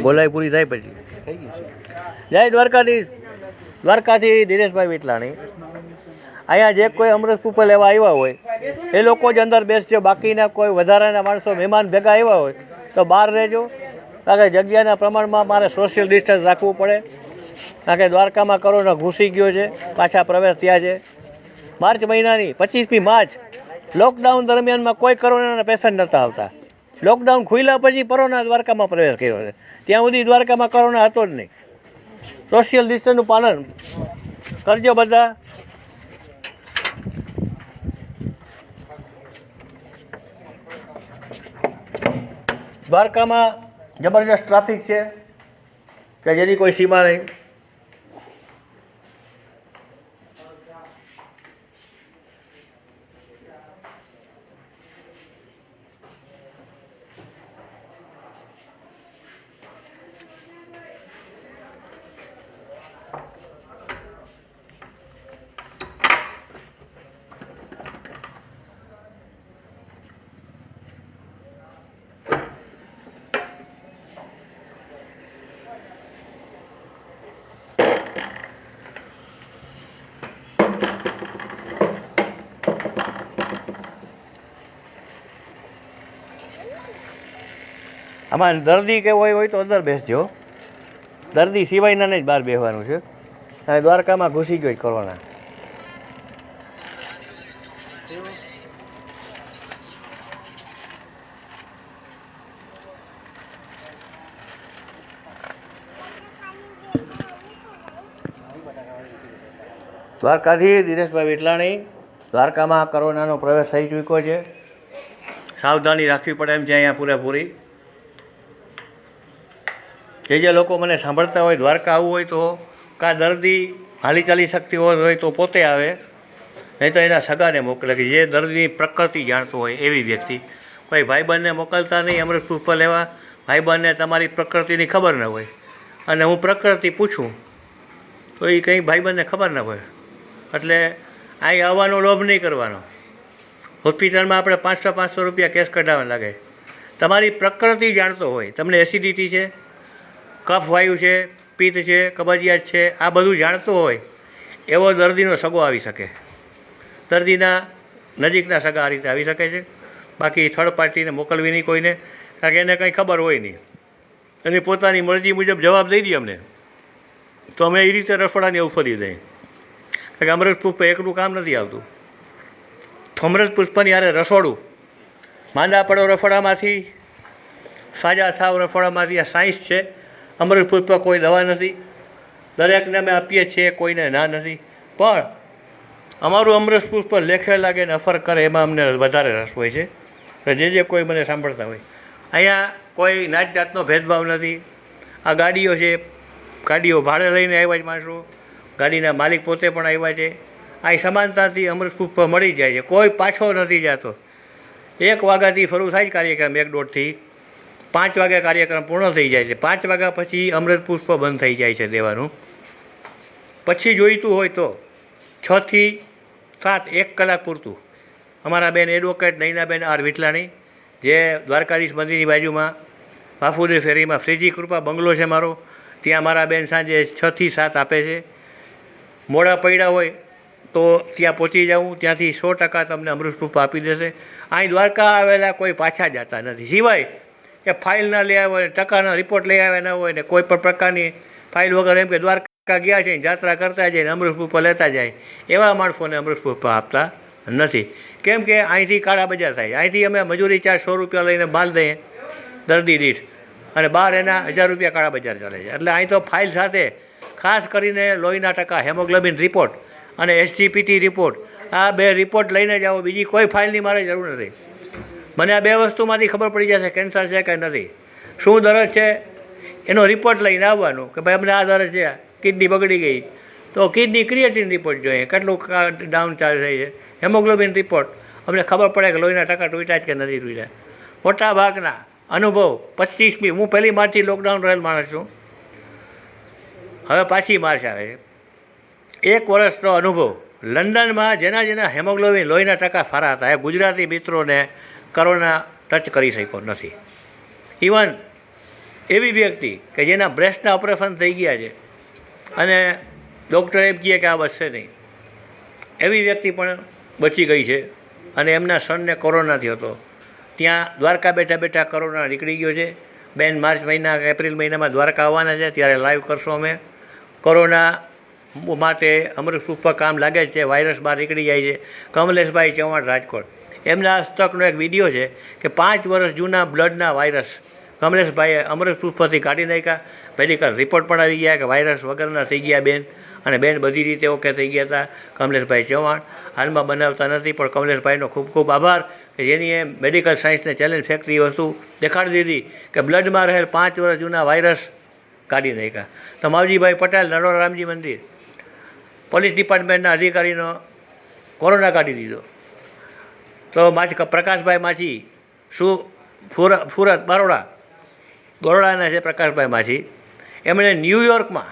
બોલાવી પૂરી થાય પછી જય દ્વારકાધીશ. દ્વારકાથી દિનેશભાઈ વિટલાણી. અહીંયા જે કોઈ અમૃત પુષ્પ લેવા આવ્યા હોય એ લોકો જ અંદર બેસજો. બાકીના કોઈ વધારાના માણસો મહેમાન ભેગા આવ્યા હોય તો બહાર રહેજો, કારણ કે જગ્યાના પ્રમાણમાં મારે સોશિયલ ડિસ્ટન્સ રાખવું પડે, કારણ કે દ્વારકામાં કોરોના ઘૂસી ગયો છે, પાછા પ્રવેશ થયા છે. માર્ચ મહિનાની 25મી માર્ચ લોકડાઉન દરમિયાનમાં કોઈ કોરોનાના પેશન્ટ નહોતા આવતા. લોકડાઉન ખુલ્યા પછી કોરોના દ્વારકામાં પ્રવેશ કર્યો છે. ત્યાં સુધી દ્વારકામાં કોરોના હતો જ નહીં. સોશિયલ ડિસ્ટન્સનું પાલન કરજો બધા. દ્વારકામાં જબરજસ્ત ટ્રાફિક છે કે જેની કોઈ સીમા નહીં. આમાં દર્દી કે હોય તો અંદર બેસજો. દર્દી સિવાયના જ બહાર બેસવાનું છે. અને દ્વારકામાં ઘૂસી ગયો કોરોના. દ્વારકાથી દિનેશભાઈ વિટલાણી. દ્વારકામાં કોરોનાનો પ્રવેશ થઈ ચૂક્યો છે. સાવધાની રાખવી પડે એમ છે અહીંયા પૂરેપૂરી. જે લોકો મને સાંભળતા હોય દ્વારકા આવવું હોય તો કાં દર્દી હાલી ચાલી શકતી હોય તો પોતે આવે, નહીં તો એના સગાને મોકલે, કે જે દર્દીની પ્રકૃતિ જાણતો હોય એવી વ્યક્તિ. કોઈ ભાઈબંધને મોકલતા નહીં અમૃત પુષ્પ લેવા. ભાઈબંધને તમારી પ્રકૃતિની ખબર ન હોય અને હું પ્રકૃતિ પૂછું તો એ કંઈ ભાઈબંધને ખબર ન હોય. એટલે અહીં આવવાનો લોભ નહીં કરવાનો. હોસ્પિટલમાં આપણે 500 રૂપિયા કેશ કઢાવવા લાગે. તમારી પ્રકૃતિ જાણતો હોય, તમને એસિડિટી છે, કફ વાયુ છે, પિત્ત છે, કબજિયાત છે, આ બધું જાણતો હોય એવો દર્દીનો સગો આવી શકે. દર્દીના નજીકના સગા આ રીતે આવી શકે છે. બાકી થર્ડ પાર્ટીને મોકલવી નહીં કોઈને, કારણ કે એને કંઈ ખબર હોય નહીં. અને પોતાની મરજી મુજબ જવાબ દઈ દઈએ અમને તો અમે એ રીતે રસોડાને એવું ફરી દઈએ. કારણ કે અમૃત પુષ્પ એકલું કામ નથી આવતું. અમૃત પુષ્પની યારે રસોડું, માંદા પડો રસોડામાંથી, સાજા થાવ રસોડામાંથી, આ સાયન્સ છે. અમૃત પુષ્પ કોઈ દવા નથી. દરેકને અમે આપીએ છીએ, કોઈને ના નથી. પણ અમારું અમૃત પુષ્પ લેખે લાગે ને અસર કરે એમાં અમને વધારે રસ હોય છે. જે કોઈ મને સાંભળતા હોય, અહીંયા કોઈ નાત જાતનો ભેદભાવ નથી. આ ગાડીઓ છે, ગાડીઓ ભાડે લઈને આવ્યા છે માણસો, ગાડીના માલિક પોતે પણ આવ્યા છે. અહીં સમાનતાથી અમૃત પુષ્પ મળી જાય છે. કોઈ પાછો નથી જતો. 1 વાગ્યાથી શરૂ થાય કાર્યક્રમ, 1-1.5થી 5 વાગે કાર્યક્રમ પૂર્ણ થઈ જાય છે. 5 વાગ્યા પછી અમૃત પુષ્પ બંધ થઈ જાય છે દેવાનું. પછી જોઈતું હોય તો 6 થી 7 1 કલાક પૂરતું. અમારા બેન એડવોકેટ નૈનાબેન આર વિટલાણી, જે દ્વારકાધીશ મંદિરની બાજુમાં બાફુની ફેરીમાં શ્રીજી કૃપા બંગલો છે મારો, ત્યાં મારા બેન સાંજે 6 થી 7 આપે છે. મોડા પડ્યા હોય તો ત્યાં પહોંચી જાઉં, ત્યાંથી 100% તમને અમૃત પુષ્પ આપી દેશે. અહીં દ્વારકા આવેલા કોઈ પાછા જતા નથી, સિવાય કે ફાઇલ ના લઈ આવ્યા હોય, ટકાના રિપોર્ટ લઈ આવ્યા ના હોય ને કોઈ પણ પ્રકારની ફાઇલ વગર એમ કે દ્વારકા ગયા છે યાત્રા કરતા જાય ને અમૃત પુષ્પ લેતા જાય, એવા માણસોને અમૃત પુષ્પ આપતા નથી. કેમ કે અહીંથી કાળા બજાર થાય. અહીંથી અમે મજૂરી ચાર્જ 100 રૂપિયા લઈને માલ દઈએ દર્દી દીઠ, અને બહાર એના 1000 રૂપિયા કાળા બજાર ચાલે છે. એટલે અહીં તો ફાઇલ સાથે ખાસ કરીને લોહીના ટકા, હેમોગ્લોબિન રિપોર્ટ અને SGPT રિપોર્ટ, આ 2 રિપોર્ટ લઈને જાઓ. બીજી કોઈ ફાઇલની મારે જરૂર નથી. મને આ 2 વસ્તુમાંથી ખબર પડી જશે કેન્સર છે કે નથી, શું દરજ છે, એનો રિપોર્ટ લઈને આવવાનું કે ભાઈ અમને આ દરજ છે, કિડની બગડી ગઈ તો કિડની ક્રિએટિન રિપોર્ટ જોઈએ, કેટલું ડાઉન ચાર્જ થઈ છે, હેમોગ્લોબિન રિપોર્ટ, અમને ખબર પડે કે લોહીના ટકા તૂટ્યા જ કે નથી તૂટ્યા. મોટા ભાગના અનુભવ 25મી, હું 1લી માર્ચથી લોકડાઉન રહેલ માણસ છું, હવે પાછી માર્ચ આવે છે. 1 વર્ષનો અનુભવ લંડનમાં જેના હેમોગ્લોબિન લોહીના ટકા સારા હતા, એ ગુજરાતી મિત્રોને કોરોના ટચ કરી શક્યો નથી. ઇવન એવી વ્યક્તિ કે જેના બ્રેસ્ટના ઓપરેશન થઈ ગયા છે અને ડૉક્ટર એમ કહે કે આ બચશે નહીં, એવી વ્યક્તિ પણ બચી ગઈ છે અને એમના સનને કોરોના થયો હતો. ત્યાં દ્વારકા બેઠા બેઠા કોરોના નીકળી ગયો છે. બેન માર્ચ મહિના કે એપ્રિલ મહિનામાં દ્વારકા આવવાના છે, ત્યારે લાઈવ કરશો અમે. કોરોના માટે અમૃત પ્રૂફ પર કામ લાગે જ છે, વાયરસ બહાર નીકળી જાય છે. કમલેશભાઈ ચૌહાણ રાજકોટ, એમના હસ્તકનો એક વિડીયો છે કે 5 વર્ષ જૂના બ્લડના વાયરસ કમલેશભાઈએ અમૃત પ્રૂફ પરથી કાઢી નાખ્યા. મેડિકલ રિપોર્ટ પણ આવી ગયા કે વાયરસ વગરના થઈ ગયા બેન, અને બેન બધી રીતે ઓકે થઈ ગયા હતા. કમલેશભાઈ ચૌહાણ હાલમાં બનાવતા નથી, પણ કમલેશભાઈનો ખૂબ ખૂબ આભાર કે જેની એ મેડિકલ સાયન્સને ચેલેન્જ ફેક્ટરી વસ્તુ દેખાડી દીધી કે બ્લડમાં રહેલ 5 વર્ષ જૂના વાયરસ કાઢી નાખ્યા. તો માવજીભાઈ પટેલ, નરોડા રામજી મંદિર, પોલીસ ડિપાર્ટમેન્ટના અધિકારીનો કોરોના કાઢી દીધો. તો પ્રકાશભાઈ માછી સુરત બરોડાના છે પ્રકાશભાઈ માછી, એમણે ન્યૂયોર્કમાં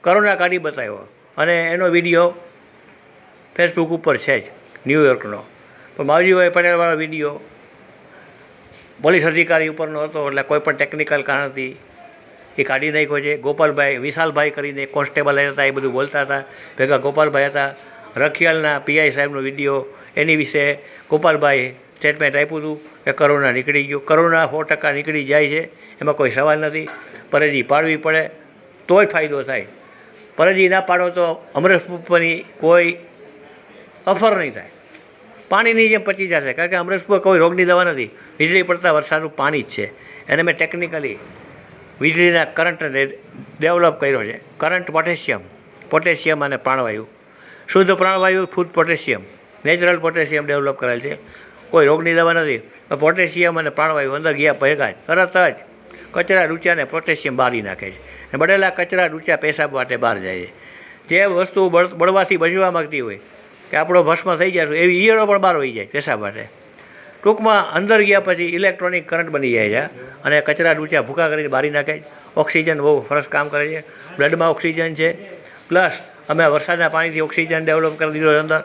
કોરોના કાઢી બતાવ્યો અને એનો વિડીયો ફેસબુક ઉપર છે જ ન્યૂયોર્કનો. પણ માવજીભાઈ પટેલવાળો વિડીયો પોલીસ અધિકારી ઉપરનો હતો, એટલે કોઈ પણ ટેકનિકલ કારણથી એ કાઢી નાખ્યો છે. ગોપાલભાઈ વિશાલભાઈ કરીને કોન્સ્ટેબલ હતા, એ બધું બોલતા હતા, ભેગા ગોપાલભાઈ હતા. રખિયાલના પીઆઈ સાહેબનો વિડીયો, એની વિશે ગોપાલભાઈ સ્ટેટમેન્ટ આપ્યું હતું કે કોરોના નીકળી ગયો. કોરોના 100% નીકળી જાય છે, એમાં કોઈ સવાલ નથી. પરેજી પાડવી પડે તોય ફાયદો થાય. પરેજી ના પાડો તો અમૃત પ્રૂફની કોઈ અફર નહીં થાય, પાણીની જેમ પચી જશે. કારણ કે અમૃત પ્રૂફ કોઈ રોગની દવા નથી, વીજળી પડતા વરસાદનું પાણી જ છે. એને મેં ટેકનિકલી વીજળીના કરંટને ડેવલપ કર્યો છે. કરંટ પોટેશિયમ અને પ્રાણવાયુ, શુદ્ધ પ્રાણવાયુ, શુદ્ધ પોટેશિયમ, નેચરલ પોટેશિયમ ડેવલપ કરેલ છે. કોઈ રોગની દવા નથી. પોટેશિયમ અને પ્રાણવાયુ અંદર ગયા ભેગા જ તરત જ કચરા રૂચાને પોટેશિયમ બાળી નાખે છે. અને બળેલા કચરા રૂચા પેશાબ માટે બહાર જાય છે. જે વસ્તુ બળવાથી બચવા માગતી હોય કે આપણો ભસ્મ થઈ જશે, એવી ઈયળો પણ બહાર હોઈ જાય પેશાબ માટે. ટૂંકમાં અંદર ગયા પછી ઇલેક્ટ્રોનિક કરંટ બની જાય છે અને કચરા ડૂચા ભૂકા કરીને બારી નાખે છે. ઓક્સિજન બહુ સરસ કામ કરે છે. બ્લડમાં ઓક્સિજન છે, પ્લસ અમે વરસાદના પાણીથી ઓક્સિજન ડેવલપ કરી દીધો અંદર.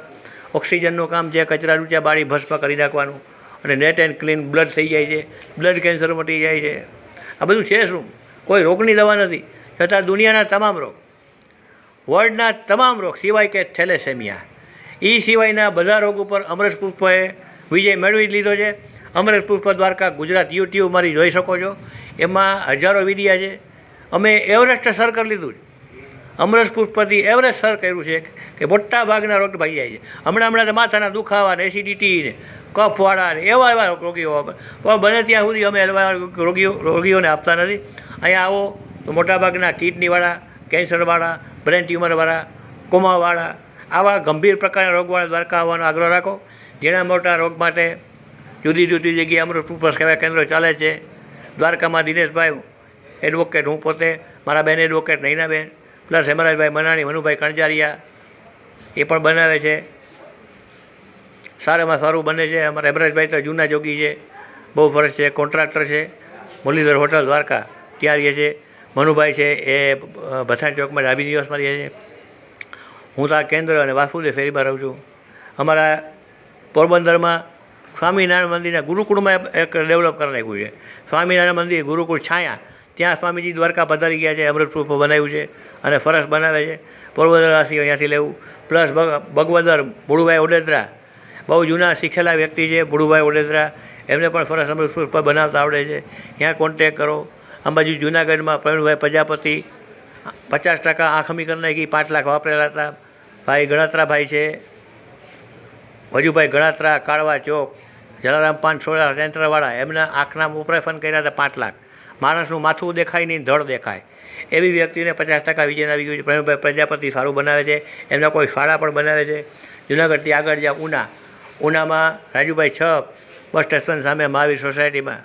ઓક્સિજનનું કામ છે કચરા ડૂચા બાળી ભસ્મ કરી નાખવાનું, અને નેટ એન્ડ ક્લીન બ્લડ થઈ જાય છે, બ્લડ કેન્સર મટી જાય છે. આ બધું છે શું? કોઈ રોગની દવા નથી, છતાં દુનિયાના તમામ રોગ, વર્લ્ડના તમામ રોગ સિવાય કે થેલેસેમિયા, એ સિવાયના બધા રોગ ઉપર અમૃત પ્રૂફે વિજય મેળવી લીધો છે. અમૃત પ્રૂફ દ્વારકા ગુજરાત યુટ્યુબ મારી જોઈ શકો છો, એમાં હજારો વિડીયા છે. અમે એવરેસ્ટ સર કરી લીધું છે. અમૃત પ્રૂફ પરથી એવરેસ્ટ સર કર્યું છે કે મોટા ભાગના રોગ ભાઈ જાય છે. હમણાં માથાના દુખાવા ને એસિડિટી ને કફવાળા ને એવા રોગીઓ પણ બને ત્યાં સુધી અમે રોગીઓને આપતા નથી. અહીંયા આવો તો મોટાભાગના કિડનીવાળા, કેન્સરવાળા, બ્રેન ટ્યુમરવાળા, કોમાવાળા, આવા ગંભીર પ્રકારના રોગવાળા દ્વારકા આવવાનો આગ્રહ રાખો. જેના મોટા રોગ માટે જુદી જુદી જગ્યાએ અમૃત પ્રૂફ સેવા કેન્દ્રો ચાલે છે. દ્વારકામાં દિનેશભાઈ એડવોકેટ, હું પોતે, મારા બેન એડવોકેટ નૈનાબેન, પ્લસ હેમરાજભાઈ મનાણી, મનુભાઈ કણજારિયા, એ પણ બનાવે છે. સારામાં સારું બને છે. અમારા હેમરાજભાઈ તો જૂના જોગી છે, બહુ ફરજ છે, કોન્ટ્રાક્ટર છે, મુરલીધર હોટલ દ્વારકા, ત્યાં રહીએ છે. મનુભાઈ છે એ ભથાણ ચોકમાં ડાબી દિવસમાં રહે છે. હું તો આ કેન્દ્ર અને વાસુદેવ ફેરીમાં રહું છું. અમારા પોરબંદરમાં સ્વામિનારાયણ મંદિરના ગુરુકુળમાં એક ડેવલપ કરી નાખ્યું છે. સ્વામિનારાયણ મંદિર ગુરુકુળ છાયા, ત્યાં સ્વામીજી દ્વારકા પધારી ગયા છે, અમૃત પ્રૂફ બનાવ્યું છે અને સરસ બનાવે છે. પોરબંદરવાસીઓ અહીંયાથી લેવું. પ્લસ બગવદર ભુડુભાઈ ઓડેદરા, બહુ જૂના શીખેલા વ્યક્તિ છે ભુડુભાઈ ઓડેદરા, એમને પણ સરસ અમૃત પ્રૂફ બનાવતા આવડે છે. ત્યાં કોન્ટેક કરો. આ બાજુ જૂનાગઢમાં પ્રવીણભાઈ પ્રજાપતિ 50% આંખ અમી કરી નાખી, 5 લાખ વાપરેલા હતા. ભાઈ ગણાત્રાભાઈ છે, વજુભાઈ ગણાત્રા, કાળવા ચોક, જલારામ પાન સોડા સેન્ટરવાળા, એમના આંખના ઓપરેશન કર્યા હતા 5 લાખ. માણસનું માથું દેખાય નહીં, ધડ દેખાય એવી વ્યક્તિને 50% વિજન આવી ગયું છે. પ્રવીણભાઈ પ્રજાપતિ સારું બનાવે છે, એમના કોઈ શાળા પણ બનાવે છે. જૂનાગઢથી આગળ જ્યાં ઉનામાં રાજુભાઈ છક, બસ સ્ટેશન સામે મહાવીર સોસાયટીમાં,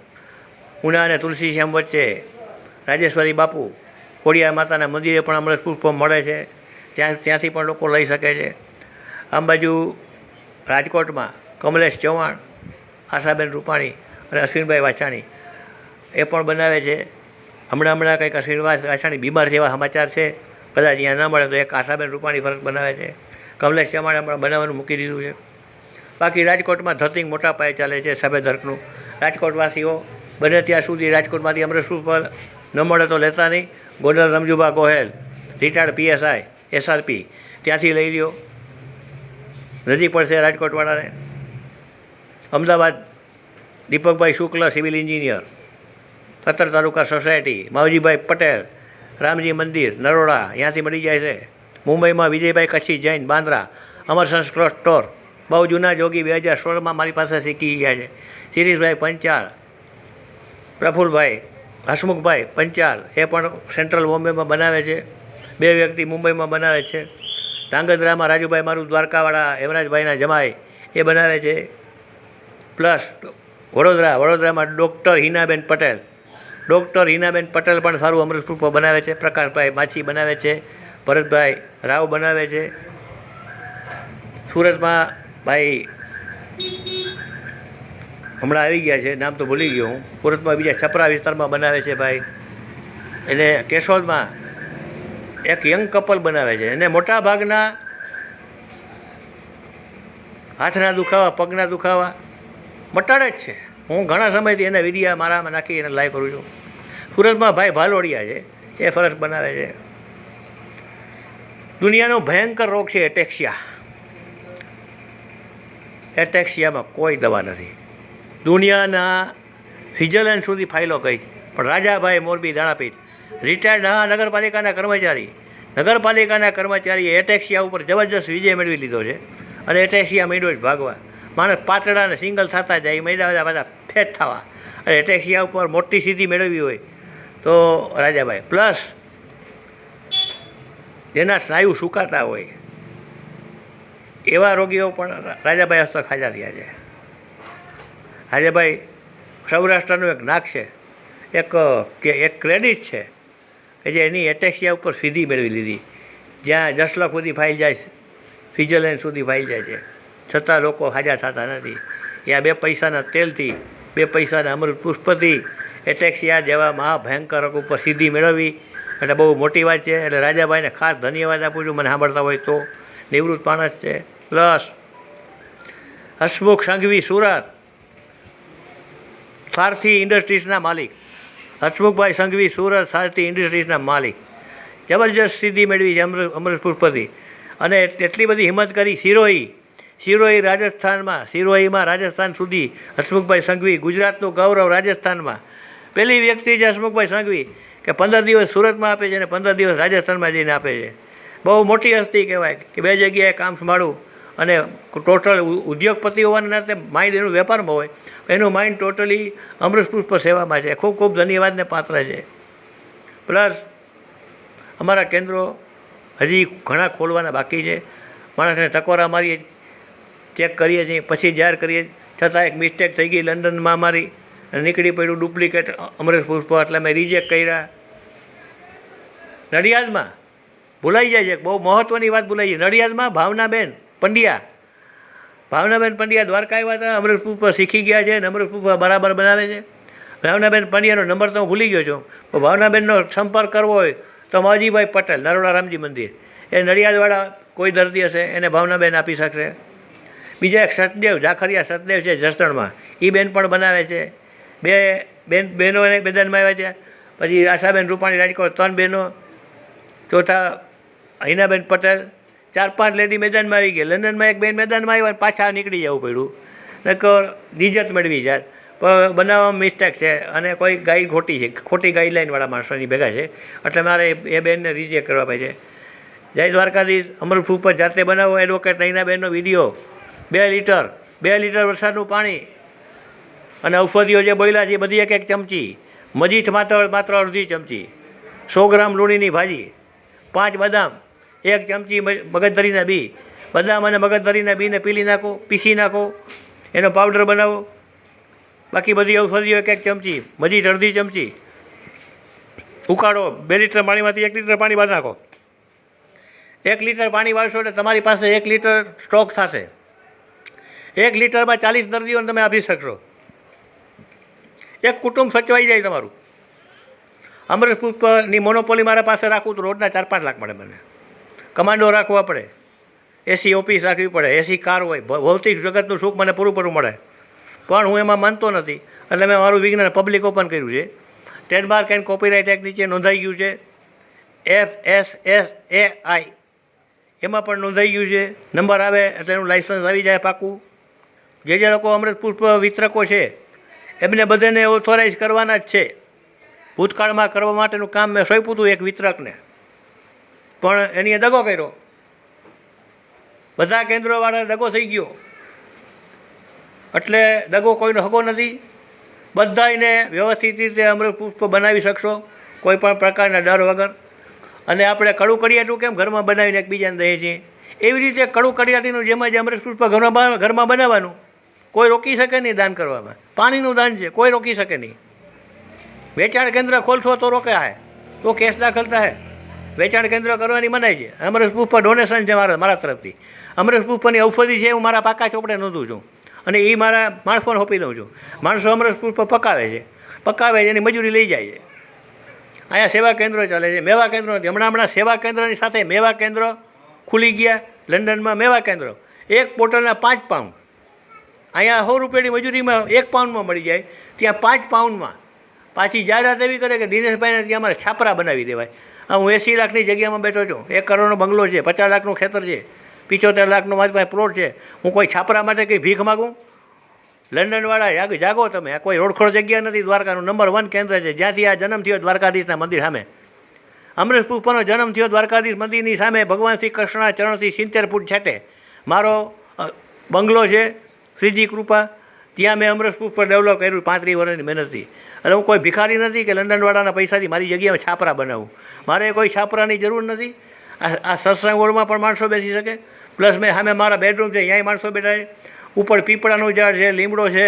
ઉના અને તુલસી શ્યામ વચ્ચે રાજેશ્વરી બાપુ, ખોડિયાર માતાના મંદિરે પણ અમૃત પ્રૂફ મળે છે. ત્યાંથી પણ લોકો લઈ શકે છે. આમ બાજુ રાજકોટમાં કમલેશ ચૌહાણ, આશાબેન રૂપાણી અને અશ્વિનભાઈ વાછાણી એ પણ બનાવે છે. હમણાં કંઈક અશ્વિનભાઈ વાછાણી બીમાર જેવા સમાચાર છે, કદાચ અહીંયા ન મળે તો એક આશાબેન રૂપાણી ફરક બનાવે છે. કમલેશ ચૌહાણે હમણાં બનાવવાનું મૂકી દીધું છે. બાકી રાજકોટમાં ધતિંગ મોટા પાયે ચાલે છે સફેદ હરકનું. રાજકોટવાસીઓ બને ત્યાં સુધી રાજકોટમાંથી અમૃત પ્રૂફ ન મળે તો લેતા નહીં. Gondal Ramjubha Gohel, retired PSI SRP, ત્યાંથી લઈ લ્યો, નજીક પડશે રાજકોટવાળાને. Ahmedabad Deepakbhai Shukla, civil engineer, 17 taluka society, Mavjibhai Patel, Ramji Mandir, Naroda, અહીંયાથી મળી જાય છે. મુંબઈમાં વિજયભાઈ કચ્છી જૈન, બાંદ્રા, અમરસંસ ક્રોસ સ્ટોર, બહુ જૂના જોગી 2016માં મારી પાસે શીખી ગયા છે. શિરીષભાઈ પંચાલ, પ્રફુલભાઈ, હસમુખભાઈ પંચાલ, એ પણ સેન્ટ્રલ બોમ્બેમાં બનાવે છે. 2 વ્યક્તિ મુંબઈમાં બનાવે છે. ધાંગધ્રામાં રાજુભાઈ મારું દ્વારકાવાળા, હેમરાજભાઈના જમાઈ, એ બનાવે છે. પ્લસ વડોદરામાં ડૉક્ટર હિનાબેન પટેલ, પણ સારું અમૃત પુષ્પ બનાવે છે. પ્રકાશભાઈ માછી બનાવે છે. ભરતભાઈ રાવ બનાવે છે. સુરતમાં ભાઈ હમણાં આવી ગયા છે, નામ તો ભૂલી ગયો હું. સુરતમાં બીજા છપરા વિસ્તારમાં બનાવે છે ભાઈ. એને કેશોદમાં એક યંગ કપલ બનાવે છે. એને મોટા ભાગના હાથના દુખાવા, પગના દુખાવા મટાડે જ છે. હું ઘણા સમયથી એને વિડીયા મારામાં નાખી એને લાઈવ કરું છું. સુરતમાં ભાઈ ભાલોડિયા છે, એ ફરસ બનાવે છે. દુનિયાનો ભયંકર રોગ છે એટેક્સિયા. એટેક્સિયામાં કોઈ દવા નથી. દુનિયાના સ્વિટ્ઝરલેન્ડ સુધી ફાઇલો ગઈ, પણ રાજાભાઈ મોરબી દાણાપીઠ, રિટાયર્ડ નગરપાલિકાના કર્મચારીએ એટેક્સિયા ઉપર જબરજસ્ત વિજય મેળવી લીધો છે. અને એટેક્સિયા મેળવ્યો જ ભાગવા. માણસ પાતળા અને સિંગલ થતા જાય, મેળવ્યા બધા ફેટ થવા. અને એટેક્સિયા ઉપર મોટી સિદ્ધિ મેળવવી હોય તો રાજાભાઈ. પ્લસ જેના સ્નાયુ સુકાતા હોય એવા રોગીઓ પણ રાજાભાઈ હસ્તક હાજર થયા છે. રાજાભાઈ સૌરાષ્ટ્રનું એક નાક છે, એક ક્રેડિટ છે કે જે એની એટેક્સિયા ઉપર સિદ્ધિ મેળવી લીધી. જ્યાં 10 લાખ સુધી ફાઇલ જાય, સ્વિટ્ઝરલેન્ડ સુધી ફાઇલ જાય છે, છતાં લોકો હાજર થતા નથી. ત્યાં 2 પૈસાના તેલથી, 2 પૈસાના અમૃત પુષ્પથી એટેક્સિયા જેવા મહાભયંકર રોગ ઉપર સિદ્ધિ મેળવવી એટલે બહુ મોટી વાત છે. એટલે રાજાભાઈને ખાસ ધન્યવાદ આપું છું, મને સાંભળતા હોય તો. નિવૃત્ત માણસ છે. પ્લસ હસમુખ સંઘવી, સુરત, સારથી ઇન્ડસ્ટ્રીઝના માલિક. હસમુખભાઈ સંઘવી, સુરત, સારથી ઇન્ડસ્ટ્રીઝના માલિક. જબરજસ્ત સિદ્ધિ મેળવી છે અમૃત પુષ્પથી. અને એટલી બધી હિંમત કરી. સિરોહીમાં રાજસ્થાન સુધી હસમુખભાઈ સંઘવી, ગુજરાતનું ગૌરવ રાજસ્થાનમાં. પહેલી વ્યક્તિ છે હસમુખભાઈ સંઘવી કે 15 દિવસ સુરતમાં આપે છે અને 15 દિવસ રાજસ્થાનમાં જઈને આપે છે. બહુ મોટી હસ્તી કહેવાય કે 2 જગ્યાએ કામ સંભાળવું. અને ટોટલ ઉદ્યોગપતિ હોવાના નાતે માઇન્ડ એનું વેપારમાં હોય, એનું માઇન્ડ ટોટલી અમૃત પુષ્પ સેવામાં છે. ખૂબ ખૂબ ધન્યવાદને પાત્ર છે. પ્લસ અમારા કેન્દ્રો હજી ઘણા ખોલવાના બાકી છે. માણસને ટકોરા મારીએ, ચેક કરીએ છીએ, પછી જાહેર કરીએ. છતાં એક મિસ્ટેક થઈ ગઈ લંડનમાં અમારી, નીકળી પડ્યું ડુપ્લિકેટ અમૃત પુષ્પ, એટલે મેં રિજેક્ટ કર્યા. નડિયાદમાં ભૂલાઈ જાય છે, બહુ મહત્ત્વની વાત ભૂલાઈ જાય. નડિયાદમાં ભાવનાબેન પંડ્યા દ્વારકા આવ્યા હતા, અમૃત પુષ્પ શીખી ગયા છે અને અમૃત પુષ્પ બરાબર બનાવે છે. ભાવનાબેન પંડ્યાનો નંબર તો હું ભૂલી ગયો છું, પણ ભાવનાબેનનો સંપર્ક કરવો હોય તો માવજીભાઈ પટેલ, નરોડા રામજી મંદિર, એ નડિયાદવાળા કોઈ દર્દી હશે એને ભાવનાબેન આપી શકશે. બીજા એક સતદેવ, ઝાખરિયા સતદેવ છે જસદણમાં, એ બેન પણ બનાવે છે. 2 બહેનો એને મેદાનમાં આવ્યા છે. પછી આશાબેન રૂપાણી રાજકોટ, 3 બહેનો. ચોથા હિનાબેન પટેલ. 4-5 લેડી મેદાનમાં આવી ગઈ. લંડનમાં એક બેન મેદાનમાં આવ્યા, પાછા નીકળી જવું પડ્યું. નકર ઇજ્જત મેળવી જાય. પણ બનાવવામાં મિસ્ટેક છે અને કોઈ ગાઈ ખોટી છે, ખોટી ગાઈડલાઇનવાળા માણસોની ભેગા છે, એટલે મારે એ બેનને રિજેક્ટ કરવા પડે છે. જય દ્વારકાધીશ. અમૃત પુષ્પ જાતે બનાવો. Advocate નૈનાબેનનો video. 2 લીટર વરસાદનું પાણી અને ઔષધિઓ જે બોલ્યા છે એ બધી 1 ચમચી. મજીઠ માત્ર અડધી ચમચી. 100 ગ્રામ લૂણીની ભાજી. 5 બદામ. 1 ચમચી મગજતરીના બી. બદામ અને મગજતરીના બીને પીસી નાખો, એનો પાવડર બનાવો. બાકી બધી ઔષધિઓ 1 ચમચી. મજીઠ અડધી ચમચી. ઉકાળો. 2 લીટર પાણીમાંથી 1 લીટર પાણી બહાર નાખો. 1 લીટર પાણી વાળશો એટલે તમારી પાસે 1 લીટર સ્ટોક થશે. 1 લીટરમાં 40 દર્દીઓને તમે આપી શકશો. એક કુટુંબ સચવાઈ જાય તમારું. અમૃત પુષ્પની મોનોપોલી મારા પાસે રાખવું તો રોજના 4-5 લાખ મળે મને. કમાન્ડો રાખવા પડે, એસી ઓફિસ રાખવી પડે, એસી કાર હોય, ભૌતિક જગતનું સુખ મને પૂરું મળે. પણ હું એમાં માનતો નથી, એટલે મેં મારું વિજ્ઞાન પબ્લિક ઓપન કર્યું છે. ટ્રેડમાર્ક એન્ડ કોપીરાઇટ એક્ટ નીચે નોંધાઈ ગયું છે. FSSAI એમાં પણ નોંધાઈ ગયું છે. નંબર આવે એટલે એનું લાઇસન્સ આવી જાય પાકું. જે લોકો અમૃત પુષ્પ વિતરકો છે એમને બધાને ઓથોરાઇઝ કરવાના જ છે. ભૂતકાળમાં કરવા માટેનું કામ મેં સોંપ્યું હતું એક વિતરકને, પણ એની દગો કર્યો. બધા કેન્દ્રોવાળા દગો થઈ ગયો. એટલે દગો કોઈનો હગો નથી. બધાને વ્યવસ્થિત રીતે અમૃત પુષ્પ બનાવી શકશો કોઈ પણ પ્રકારના ડર વગર. અને આપણે કડું કડિયાટું કેમ ઘરમાં બનાવીને એકબીજાને દઈએ છીએ, એવી રીતે કડું કડિયાટીનું જેમ જ અમૃત પુષ્પ ઘરમાં બનાવવાનું. કોઈ રોકી શકે નહીં દાન કરવામાં. પાણીનું દાન છે, કોઈ રોકી શકે નહીં. વેચાણ કેન્દ્ર ખોલશો તો રોકે હે, તો કેસ દાખલ થાય. વેચાણ કેન્દ્ર કરવાની મનાય છે. અમૃત પુષ્પ ડોનેશન છે મારા તરફથી. અમૃત પુષ્પની ઔષધિ છે હું મારા પાકા ચોપડે નોંધું છું અને એ મારા માણસોને સોંપી દઉં છું. માણસો અમૃત પુષ્પ પકાવે છે એની મજૂરી લઈ જાય છે. અહીંયા સેવા કેન્દ્રો ચાલે છે. મેવા કેન્દ્રો નથી. હમણાં સેવા કેન્દ્રની સાથે મેવા કેન્દ્રો ખુલી ગયા. લંડનમાં મેવા કેન્દ્રો એક બોટલના 5 પાઉન્ડ. અહીંયા 100 રૂપિયાની મજૂરીમાં 1 પાઉન્ડમાં મળી જાય, ત્યાં 5 પાઉન્ડમાં. પાછી જાહેરાત એવી કરે કે દિનેશભાઈને ત્યાં અમારે છાપરા બનાવી દેવાય. હું 80 લાખની જગ્યામાં બેઠો છું. 1 કરોડનો બંગલો છે, 50 લાખનું ખેતર છે, 75 લાખનો મારી પાસે પ્લોટ છે. હું કોઈ છાપરા માટે કંઈ ભીખ માગું? લંડનવાળા જાગો તમે. આ કોઈ રોડખોડ જગ્યા નથી. દ્વારકાનું નંબર 1 કેન્દ્ર છે, જ્યાંથી આ જન્મ થયો દ્વારકાધીશના મંદિર સામે. અમૃત પુષ્પનો જન્મ થયો દ્વારકાધીશ મંદિરની સામે ભગવાન શ્રી કૃષ્ણના ચરણથી 70 ફૂટ છેટે મારો બંગલો છે, શ્રીજી કૃપા. ત્યાં મેં અમૃત પુષ્પ ડેવલપ કર્યું 35 વર્ષની મહેનતથી. એટલે હું કોઈ ભિખારી નથી કે લંડનવાળાના પૈસાથી મારી જગ્યાએ છાપરા બનાવું. મારે કોઈ છાપરાની જરૂર નથી. આ સત્સંગ હોલમાં પણ માણસો બેસી શકે. પ્લસ મેં સામે મારા બેડરૂમ છે, ત્યાંય માણસો બેઠા છે. ઉપર પીપળાનું ઝાડ છે, લીમડો છે,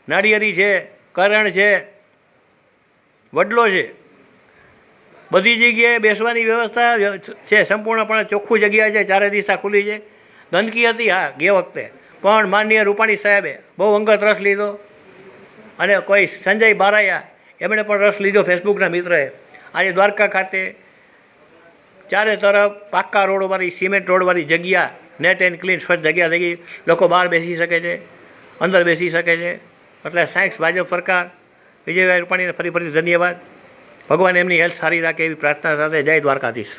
નાળિયેરી છે, કરણ છે, વડલો છે. બધી જગ્યાએ બેસવાની વ્યવસ્થા છે. સંપૂર્ણપણે ચોખ્ખું જગ્યા છે, ચારે દિશા ખુલ્લી છે. ગંદકી હતી હા ગે વખતે, પણ માનનીય રૂપાણી સાહેબે બહુ અંગત રસ લીધો. અને કોઈ સંજય બારાયા એમણે પણ રસ લીધો, ફેસબુકના મિત્રએ. આજે દ્વારકા ખાતે ચારે તરફ પાક્કા રોડવાળી, સિમેન્ટ રોડવાળી જગ્યા, નેટ એન્ડ ક્લીન સ્વચ્છ જગ્યા થઈ ગઈ. લોકો બહાર બેસી શકે છે, અંદર બેસી શકે છે. એટલે સાયન્સ ભાજપ સરકાર, વિજયભાઈ રૂપાણીને ફરી ધન્યવાદ. ભગવાન એમની હેલ્થ સારી રાખે એવી પ્રાર્થના સાથે જય દ્વારકાધીશ.